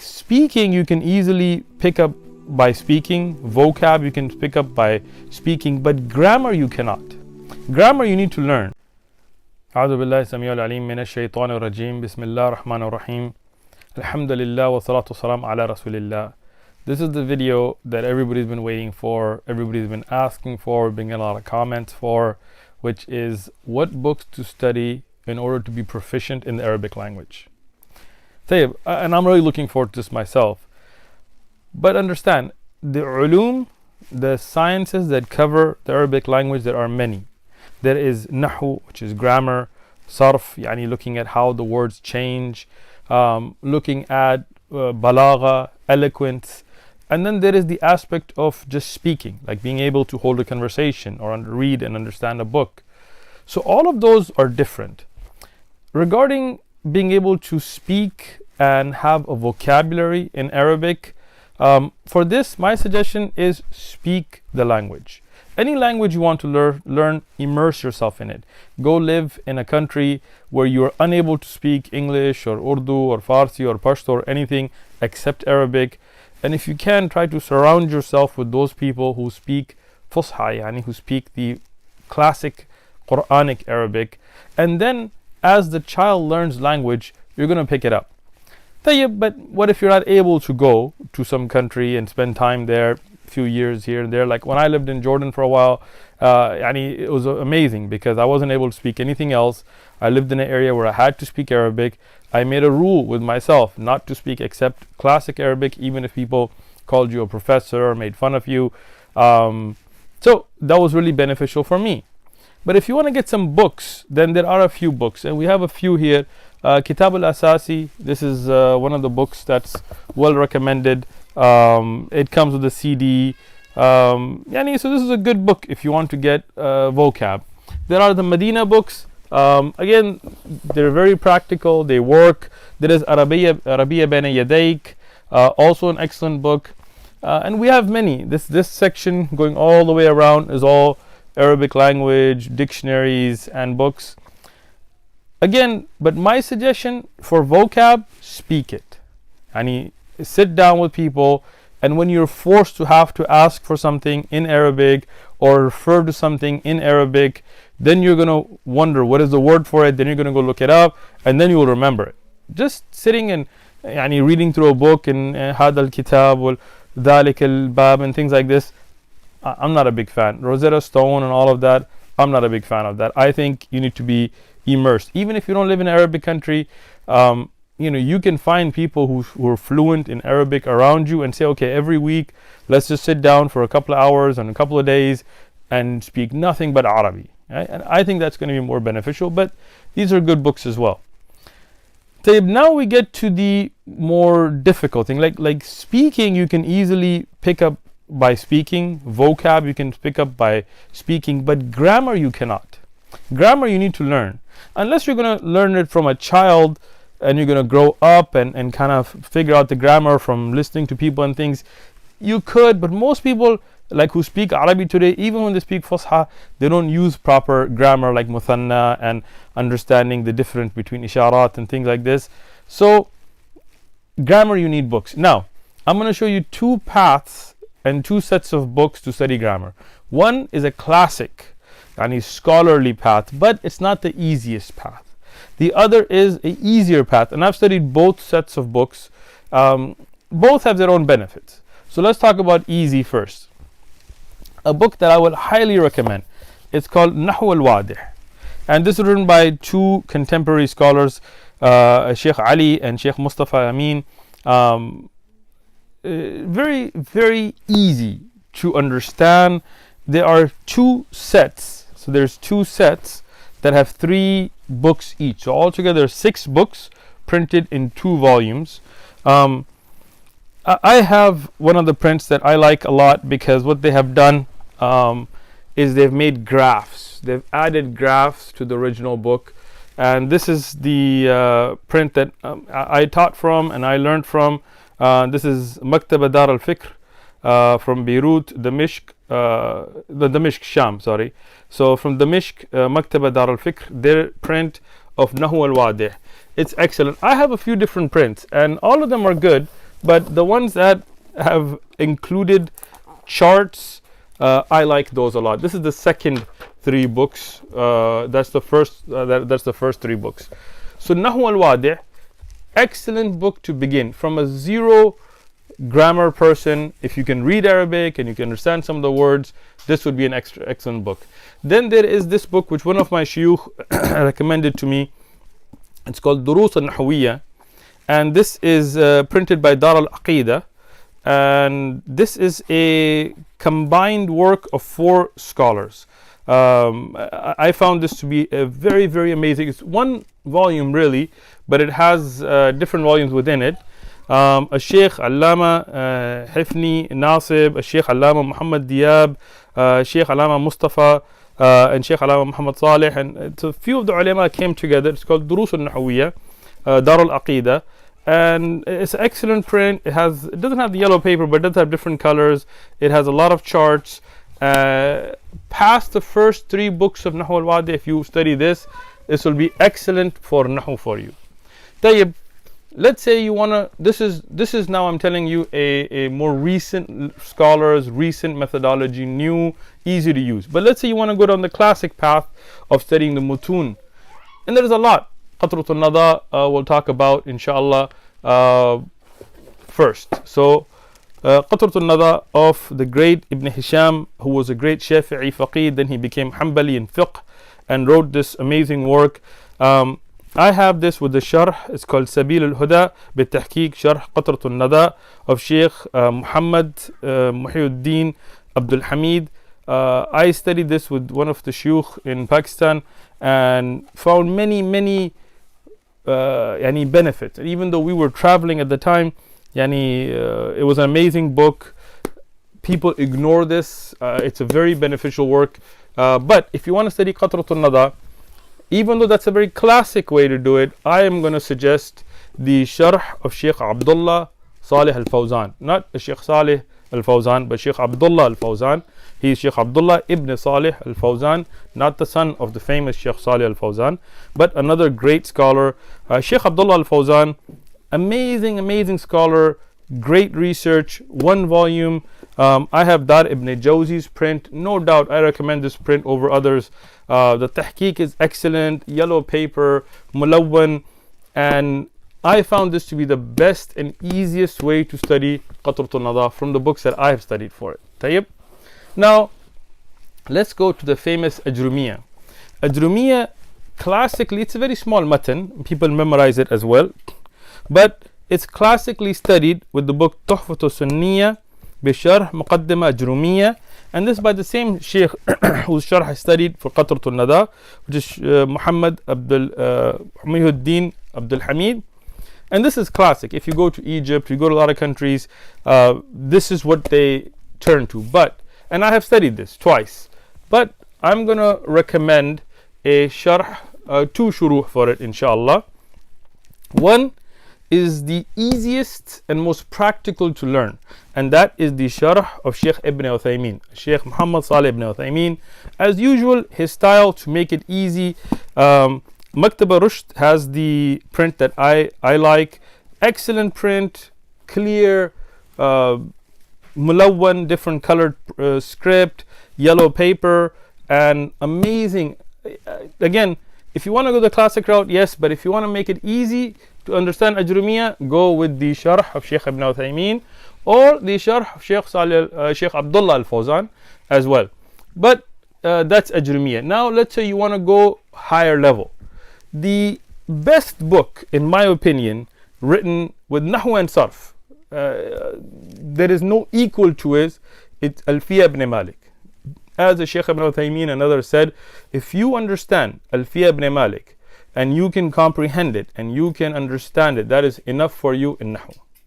speaking you can easily pick up by speaking, vocab you can pick up by speaking, but grammar you cannot. Grammar you need to learn. أعوذ بالله السميع العليم من الشيطان الرجيم بسم الله الرحمن الرحيم الحمد لله والصلاة والسلام على رسول الله. This is the video that everybody's been waiting for, everybody's been asking for, been getting a lot of comments for, which is what books to study in order to be proficient in the Arabic language. And I'm really looking forward to this myself. But understand, the ulum, the sciences that cover the Arabic language, there are many. There is nahu, which is grammar, sarf, yani looking at how the words change, looking at balagha, eloquence, and then there is the aspect of just speaking, like being able to hold a conversation or read and understand a book. So all of those are different. Regarding being able to speak and have a vocabulary in Arabic, for this, my suggestion is speak the language. Any language you want to learn, immerse yourself in it. Go live in a country where you are unable to speak English or Urdu or Farsi or Pashto or anything except Arabic. And if you can, try to surround yourself with those people who speak Fusha, yani who speak the classic Quranic Arabic. And then as the child learns language, you're going to pick it up. But what if you're not able to go to some country and spend time there, few years here and there? Like when I lived in Jordan for a while, it was amazing because I wasn't able to speak anything else. I lived in an area where I had to speak Arabic. I made a rule with myself not to speak except classic Arabic, even if people called you a professor or made fun of you. So that was really beneficial for me. But if you want to get some books, then there are a few books, and we have a few here. Kitab al-Asasi, this is one of the books that's well recommended. It comes with a CD. So this is a good book if you want to get vocab. There are the Medina books. Again, they're very practical. They work. There is Arabiya Baina Yadayk, also an excellent book. And we have many. This section going all the way around is all Arabic language, dictionaries, and books. Again, but my suggestion for vocab, speak it. Sit down with people, and when you're forced to have to ask for something in Arabic or refer to something in Arabic, then you're going to wonder what is the word for it. Then you're going to go look it up, and then you will remember it. Just sitting and reading through a book and هذا الكتاب وذلك الباب and things like this, I'm not a big fan. Rosetta Stone and all of that, I'm not a big fan of that. I think you need to be immersed. Even if you don't live in an Arabic country, you can find people who are fluent in Arabic around you and say, okay, every week, let's just sit down for a couple of hours and a couple of days and speak nothing but Arabic. Right? And I think that's going to be more beneficial, but these are good books as well. Now we get to the more difficult thing. Like speaking, you can easily pick up by speaking. Vocab you can pick up by speaking, but grammar you cannot. Grammar you need to learn. Unless you're going to learn it from a child and you're going to grow up and kind of figure out the grammar from listening to people and things, you could, but most people like who speak Arabic today, even when they speak Fusha, they don't use proper grammar like Muthanna and understanding the difference between Isharat and things like this. So grammar you need books. Now I'm going to show you two paths and two sets of books to study grammar. One is a classic scholarly path, but it's not the easiest path. The other is an easier path, and I've studied both sets of books. Both have their own benefits. So let's talk about easy first. A book that I would highly recommend. It's called Nahu al-Wadih, and this is written by two contemporary scholars, Sheikh Ali and Sheikh Mustafa Amin. Very, very easy to understand. There are two sets. So there's two sets that have 3 books each. So altogether 6 books printed in 2 volumes. I have one of the prints that I like a lot because what they have done is they've made graphs. They've added graphs to the original book. And this is the print that I taught from and I learned from. This is Maktaba Dar al-Fikr from Beirut, Damashq, the Damashq, Sham, sorry. So from Damashq, Maktaba Dar al-Fikr, their print of Nahu al-Wadih. It's excellent. I have a few different prints and all of them are good, But the ones that have included charts, I like those a lot. This is the second 3 books. That's the first. That's the first 3 books. So Nahw al-Wadi', excellent book to begin from a zero grammar person. If you can read Arabic and you can understand some of the words, this would be an excellent book. Then there is this book which one of my shuyukh recommended to me. It's called Durus al-Nahwiyya, and this is printed by Dar al-Aqeedah, and this is a combined work of 4 scholars. I found this to be a very, very amazing. It's 1 volume really, but it has different volumes within it. Sheikh Allama Hifni Nasib, Sheikh Allama Muhammad Diab, Sheikh Allama Mustafa, and Sheikh Allama Muhammad Saleh, and a few of the ulama came together. It's called Durus al-Nahwiyya, Dar al-Aqeedah, and it's an excellent print. It doesn't have the yellow paper, but it does have different colors. It has a lot of charts. Past the first 3 books of Nahw al-Wadi', if you study this will be excellent for Nahw for you. Tayyib, let's say you wanna. This is now I'm telling you a more recent scholars, recent methodology, new, easy to use. But let's say you want to go down the classic path of studying the mutun, and there is a lot. Qatrat al-Nada we'll talk about inshallah first. So Qatrat al-Nada of the great Ibn Hisham, who was a great Shafi'i faqih, then he became Hanbali in fiqh and wrote this amazing work. I have this with the sharh. It's called Sabil al-Huda bi-Tahqiq Sharh Qatrat al-Nada of Sheikh Muhammad Muhyiddin Abdul Hamid. I studied this with one of the shuyukh in Pakistan and found many benefits. And even though we were traveling at the time, it was an amazing book. People ignore this. It's a very beneficial work. But if you want to study Qatrat al-Nada, even though that's a very classic way to do it, I am going to suggest the sharh of Sheikh Abdullah Salih al-Fawzan. Not Sheikh Salih al-Fawzan, but Sheikh Abdullah al-Fawzan. He is Sheikh Abdullah ibn Salih al-Fawzan, not the son of the famous Sheikh Salih al-Fawzan, but another great scholar. Sheikh Abdullah al-Fawzan, amazing scholar, great research, 1 volume. I have Dar ibn Jawzi's print. No doubt I recommend this print over others. The tahqiq is excellent, yellow paper, mulawwan, and I found this to be the best and easiest way to study Qatrat al-Nada from the books that I have studied for it. Tayyib. Now let's go to the famous Ajrumiyya. Ajrumiyya, classically, it's a very small matan. People memorize it as well, but it's classically studied with the book Tuhfatu Sunniyya Bisharh Muqaddimah Ajrumiyya, and this by the same Sheikh whose sharh I studied for Qatrat al-Nada, which is Muhammad Muhyiddin Abdul Hamid. And this is classic. If you go to Egypt, you go to a lot of countries, this is what they turn to. And I have studied this twice, but I'm going to recommend a sharh, 2 shuruh for it inshallah. One is the easiest and most practical to learn, and that is the sharh of Sheikh Ibn Uthaymin, Sheikh Muhammad Salih ibn Uthaymin. As usual, his style to make it easy. Maktaba Rushd has the print that I like. Excellent print, clear, mulawwan, different colored script, yellow paper, and amazing. Again, if you want to go the classic route, yes, but if you want to make it easy to understand Ajrumiyya, go with the sharh of Sheikh Ibn Uthaymin or the sharh of Sheikh Abdullah al-Fawzan as well. But that's Ajrumiyya. Now let's say you want to go higher level. The best book, in my opinion, written with Nahw and Sarf, there is no equal to it. It's Alfiya ibn Malik. As the Sheikh Ibn Uthaymin and others said, if you understand Alfiya ibn Malik and you can comprehend it and you can understand it, that is enough for you in Nahw.